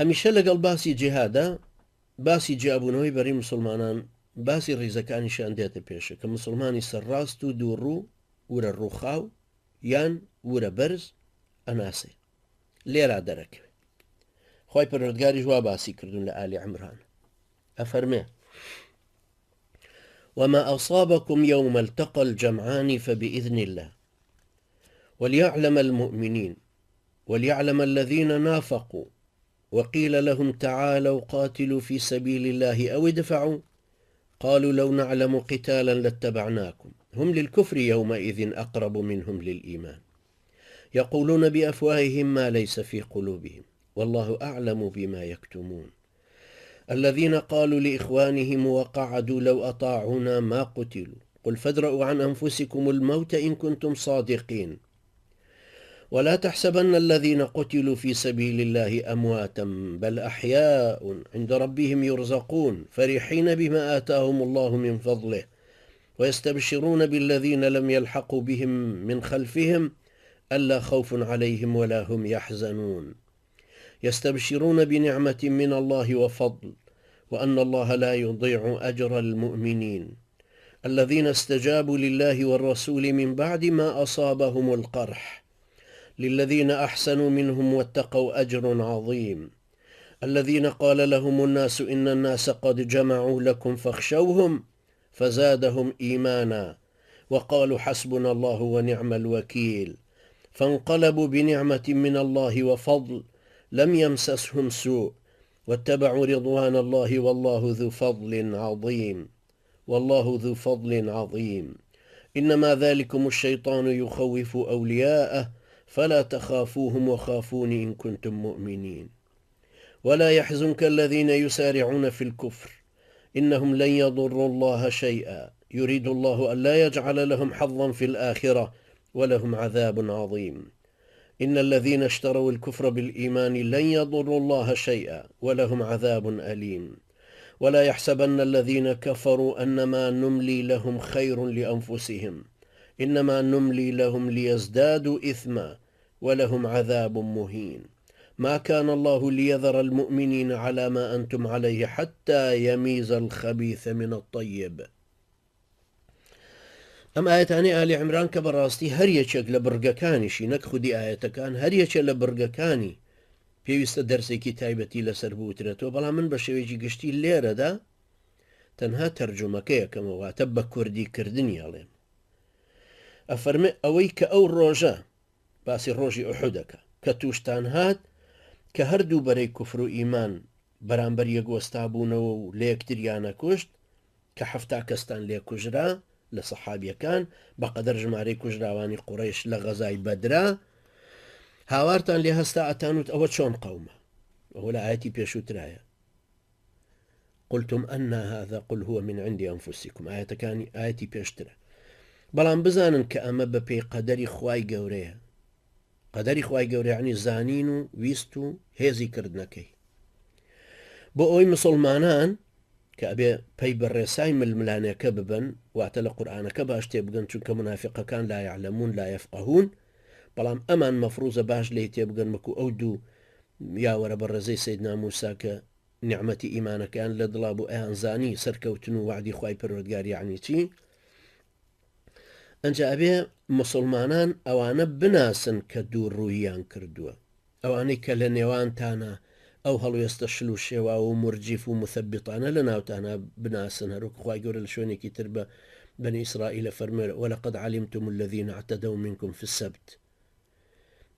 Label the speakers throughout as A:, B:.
A: هەمیشە لەگەڵ باسی جیهادا باسی جیابوونەوەی بەری مسلمانان باسی ڕیزەکانیشان دێتە پێشە کە مسلمانی سەرڕاست و دووڕوو ورە ڕووخاو یان ورە بەرز ئەناسێ لێرا دەرەکەوێت. خی پەروەردگاریش وا باسی کردوون لە ئالی عمران ئەفەرمێ وما أصابكم يوم التقى الجمعان فبإذن الله وليعلم المؤمنين وليعلم الذين نافقوا وقيل لهم تعالوا قاتلوا في سبيل الله أو ادفعوا قالوا لو نعلم قتالا لاتبعناكم هم للكفر يومئذ أقرب منهم للإيمان يقولون بأفواههم ما ليس في قلوبهم والله أعلم بما يكتمون الذين قالوا لإخوانهم وقعدوا لو أطاعونا ما قتلوا قل فادرءوا عن أنفسكم الموت إن كنتم صادقين ولا تحسبن الذين قتلوا في سبيل الله أمواتا بل أحياء عند ربهم يرزقون فرحين بما آتاهم الله من فضله ويستبشرون بالذين لم يلحقوا بهم من خلفهم ألا خوف عليهم ولا هم يحزنون يستبشرون بنعمة من الله وفضل وأن الله لا يضيع أجر المؤمنين الذين استجابوا لله والرسول من بعد ما أصابهم القرح للذين أحسنوا منهم واتقوا أجر عظيم الذين قال لهم الناس إن الناس قد جمعوا لكم فاخشوهم فزادهم إيمانا وقالوا حسبنا الله ونعم الوكيل فانقلبوا بنعمة من الله وفضل لم يمسسهم سوء واتبعوا رضوان الله والله ذو فضل عظيم والله ذو فضل عظيم إنما ذلكم الشيطان يخوف أولياءه فلا تخافوهم وخافون إن كنتم مؤمنين ولا يحزنك الذين يسارعون في الكفر إنهم لن يضروا الله شيئا يريد الله ألا يجعل لهم حظا في الآخرة ولهم عذاب عظيم إن الذين اشتروا الكفر بالإيمان لن يضروا الله شيئا ولهم عذاب أليم ولا يحسبن الذين كفروا أنما نملي لهم خير لأنفسهم إنما نملي لهم ليزدادوا إثما ولهم عذاب مهين ما كان الله ليذر المؤمنين على ما أنتم عليه حتى يميز الخبيث من الطيب. ئەم ئاەتانی ئالی عیمران کە بەڕاستی هەر یەکێک لە بڕگەکانیشی نەک خودی ئاەتەکان هەر یەکێک لە بڕگەکانی پێویستە دەرسێکی تایبەتی لەسەر بوترێتەوە بەڵام من بە شێوەیەکی گشتی لێرەدا تەنها تەرجمەکەیەکەمەواتە بە کوردی کردنی هەڵێم. ئەفەرمێ ئەوەی کە ئەو ڕۆژە باسی ڕۆژی ئوحودەکە کە تووشتان هات کە هەردوو بەرەی کوفر و ئیمان بەرامبەر یەکوەستا بوونەوە و لە یەکتریانە کوشت کە حەفتا کەستان لێ کوژرا لە سەحابیەکان بەقەدەر ژمارەی کوژراوانی قوڕیش لە غەزای بەدرا هاوارتان لێ هەستا ئەتانوت ئەوە چۆن قەومە ئەوە لە ئاەتی پێشووترایە قلتم أن هذا قل هو من عند أنفسكم ئاەتەکانی ئاەتی پێشترە بەڵام بزانن کە ئەمە بە پێی قەدەری خوای گەورەیە قەدەری خوای گەورە یعنی زانین و ویست و هێزی کردنەکەی بۆ ئەوەی مسلمانان کە ئەبێ پەی بەڕێسای ململانەکە ببن واتە لە قورئانەکە باش تێبگەن چونکە منافقەکان لا يعلمون لا يفقهون بەڵام ئەمان مەفروزە باش لێی تێبگەن وەکو ئەو دوو یاوەرە بە ڕێزەی سەیدنا موسا کە نیعمەتی ئیمانەکان لە دڵا بوو ئەیان زانی سەرکەوتن و وعدی خوای پەروەردگار یعنی چی ئەنجا ئەبێ مسلمانان ئەوانە بناسن کە دوو ڕوویان کردووە ئەوانەی کە لە نێوانتانە ئەو هەڵوێستە شل و شێوا و مرجیف و مثبتانە لە ناوتانە بناسن هەروکو خوای گەورە لە شوێنێکی تر بە بنی ئیسرائیل فەرمێ ولقد علمتم الذين اعتدوا منكم في السبت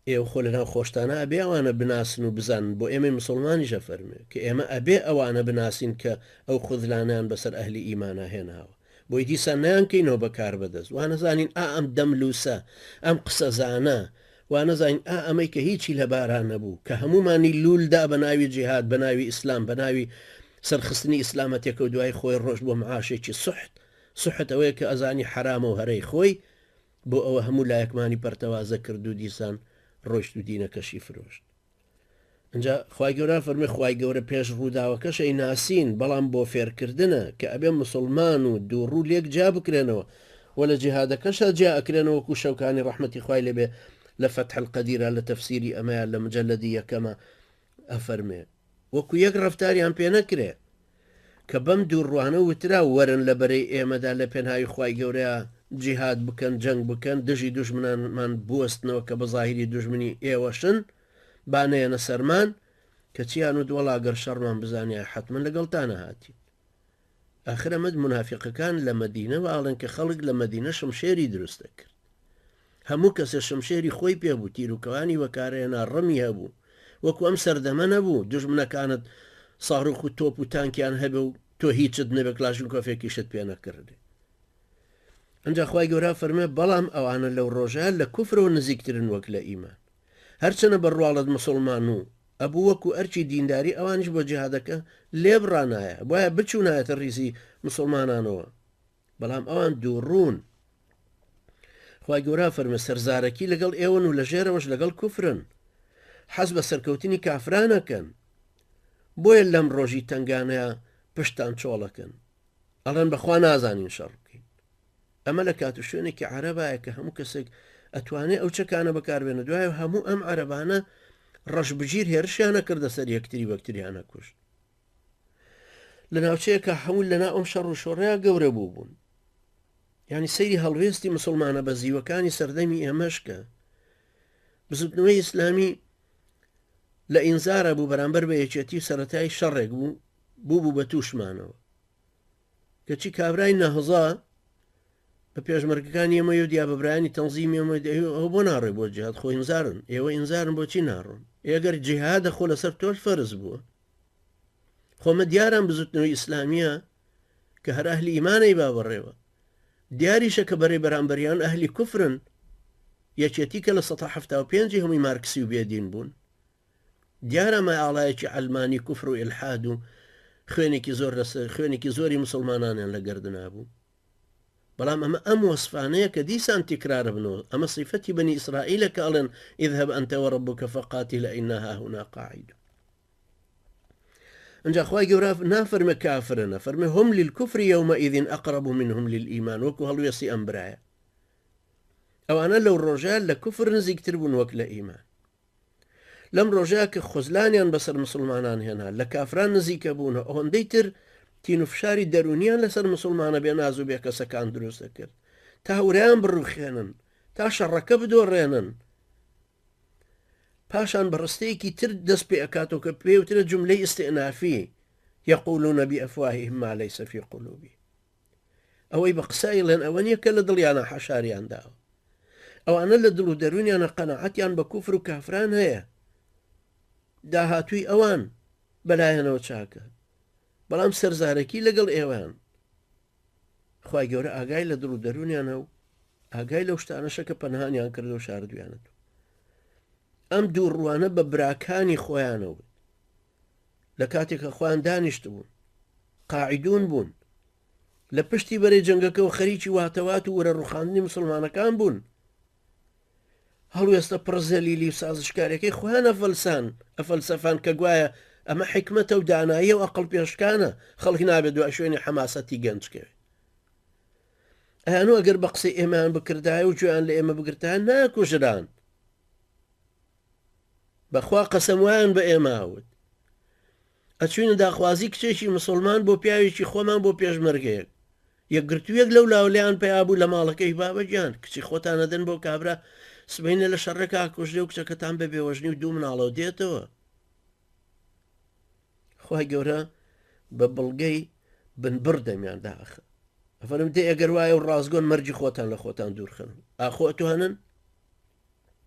A: ئێوە خۆ لەناو خۆشتانە ئەبێ ئەوانە بناسن و بزانن بۆ ئێمە مسلمانیشە فەرمێ کە ئێمە ئەبێ ئەوانە بناسین کە ئەو خودلانیان بەسەر ئەهلی ئیمانە هێناوە بۆی دیسان نەیانکەینەوە بەکار بەدەست وانەزانین ئەم دەملوسە ئەم قسەزانە وانەزانین ئەمەی کە هیچی لە باران نەبوو کە هەمومانی لولدا بە ناوی جیهاد بە ناوی ئیسلام بە ناوی سەرخستنی ئیسلامەتێکە و دوای خۆی ڕۆژ بۆ معاشێکی سوحت ئەوەیە کە ئەزانی حرامە و هەرەی خۆی بۆ ئەوە هەموو لایەکمانی پەرتەوازە کرد و دیسان ڕۆشت و دینەکەشی فرۆشت. اینجا خوای گەورە فەرمێ خوای گەورە پێش ڕووداوەکەشەی ناسین بەڵام بۆ فێرکردنە کە ئەبێ مسلمان و دووڕوو لێک جا بکرێنەوە و لە جیهادەکەشە جا ئەکرێنەوەکو شەوکانی ڕەحمەتی خوای لێبێ لە فتح القدیرە لە تەفسیری ئەمەیە لە مجەلەدی یەکەمە ئەفەرمێ وەکو یەک ڕەفتاریان پێ نەکرێ کە بەم دووڕوانە وترا وەرن لە بەرەی ئێمەدا لە پێناوی خوای گەورەیە جیهاد بکەن جەنگ بکەن دژی دوژمنانمان بوەستنەوە کە بە زاهیری دوژمنی ئێوەشن بانەیەنە سەرمان کە چیان و دووەڵا گەر شەڕمان بزانیە حتمما لەگەڵتانە هاتی ئاخر ئەمەد منافقەکان لە مەدینە باڵن کە خەڵک لە مەدینە شمشێری دروستە کرد هەموو کەسە شمشێری خۆی پێبوو تیرروکەوانی وەکارێنا ڕەمی هەبوو وەکو ئەم سەردەمە نەبوو دوژمنەکانت ساڕوخ و تۆپ و تانکیان هەبێ و تۆ هیچت نەبێ کلاشن کۆفێکیشت پێ نەکردێ ئەنجا خوای گەورە فەرمێ بەڵام ئەوانە لەو ڕۆژە لە کوفرەوە نزیکترن وەک لە ئیمان هەرچەنە بەڕواڵەت مسلمان و ئەبوو وەکو ئەرچی دینداری ئەوانش بۆ جیهادەکە لێبڕانایە بۆیە بچوونایەتە ڕیزی مسلمانانەوە بەڵام ئەوان دووڕوون خوای گەورە فەرمێ سەرزارەکی لەگەڵ ئێوەن و لە ژێرەوەش لەگەڵ کوفرن حەز بە سەرکەوتنی کافرانەکەن بۆیە لەم ڕۆژی تنگانەیە پشتان چۆڵەکەن ئەڵێن بەخوا نازانین شەڕ بکەین ئەمە لە کات و شوێنێکی عەرەبایە کە هەموو کەسێک ئەتوانێت ئەو چەکانە بەکاربێنە دوایە هەموو ئەم عەرەبانە ڕەشبگیر هێرشیانە کردە سەر یەکتری بەکتریانە کوشت لە ناوچەیەکە هەموو لەنا ئەم شەڕ و شۆڕەیە گەورە بوون یعنی سەیری هەڵوێستی مسلمانە بە زیوەکانی سەردەمی ئێمەشکە بزوتنەوەی ئیسلامی لە ئینزارە بوو بەرامبەر بە یەکێتی سەرەتای شەڕێک بوو بە تووشمانەوە کەچی کابرای نەهزا بە پێشمەرگەکانی ئێمە و دیابەبرانی تەنزیمی ئێمە ئەو بۆ ناڕێ بۆ جیهاد خۆ ئینزارن ئێوە ئینزارن بۆچی ناڕۆن ئێگەر جیهادە خۆ لەسەر تۆش فەرز بووە خۆمە دیاران بزوتنەوەی ئیسلامیە کە هەر ئەهلی ئیمانەی با بەڕێوە دیاریشە کە بەرەی بەرامبەریان ئەهلی کوفرن یەکێتی کە لە 1975 هەمووی مارکسی و بێدین بوون دیارە مەعاڵایەکی ئەلمانی کوفر و ئیلحاد و خوێنێکی زۆری مسلمانانیان لە گەردنا بوو بەڵام ئەمە ئەم وەسفانەیە کە دیسان تیکرارە بنەوە ئەمە صیفەتی بنی ئیسرائیلە کە ئەڵێن اذهب أنت وربك فقاتلا إنا هاهنا قاعدون ئەنجا خوای گەورە نافەرمێ کافرنە فەرمێ هم للكفر يومئذ أقرب منهم للإيمان وەکو هەڵوێسی ئەم برایە ئەوانە لەو ڕۆژە لە کوفر نزیکتر بوون وەک لە ئیمان لەم ڕۆژەیە کە خۆزلانیان بەسەر مسلمانان هێنا لە کافران نزیکە بوونە ئەوەندەی تر تین و فشاری دەرونیان لەسەر مسلمانە بێ ناز و بێکەسەکان دروستە کرد تا هەوریان بڕوخێنن تا شەڕەکە بدۆڕێنن پاشان بەڕستەیەکی تر دەست پێ ئەکاتەوە کە پێوترە جملەی ئستئنافی يقولون بأفواههم ما ليس في قلوبهم ئەوەی بە قسای لێن ئەوە نییە کە لە دڵیانە حەشاریان داوە ئەوانە لە دڵ و دەرونیانە قەنەعەتیان بە کوفر و کافران هەیە داهاتووی ئەوان بەلایەنەوە چاکە بەڵام سەرزارەکی لەگەڵ ئێوەیان خوای گەورە ئاگای لە دڵ و دەرونیانە و ئاگای لەو شتانەشە کە پەنهانیان کردە و شاردویانەت ئەم دوو ڕوانە بە براکانی خۆیانەوە لە کاتێکە خۆیان دانیشت بوون قاعدون بوون لە پشتی بەرەی جەنگەکە و خەریکی واتەوات و وەرە ڕوخاندنی مسلمانەکان بوون هەڵوێستە پڕزەلیلی و سازشکارەکەی خۆیان ئەفەلسەفان کە گوایە ئەمە حکمەتە و دانایی و ئەقڵ پێشکانە خەڵک نابێت دوای شوێنی حەماسەتی گەنجکەوێت ئەیانوە ئەگەر بە قسەی ئێمەیان بکردایە و گوێیان لە ئێمە بگرتان ناکوژران بەخوا قەسەموایان بە ئێماوت ئەچوینە داخوازی کچێکی مسلمان بۆ پیاوێکی خۆمان بۆ پێشمەرگەیەک یەکگرتوویەک لەو لاولیان پێیابوو لە ماڵەکەی بابەجیان کچی خۆتانەدەن بۆ کابرا سبەینە لە شەڕێکا کوژدێ و کچەکەتان بە بێوەژنی و دوو مناڵەوە دێتەوە خوای گەورە بە بڵگەی بنبڕ دەمیان داخە ئەفەرم دێ ئەگەر وایە و ڕازگۆن مەرجی خۆتان لە خۆتان دوورخن ئاخۆتوانن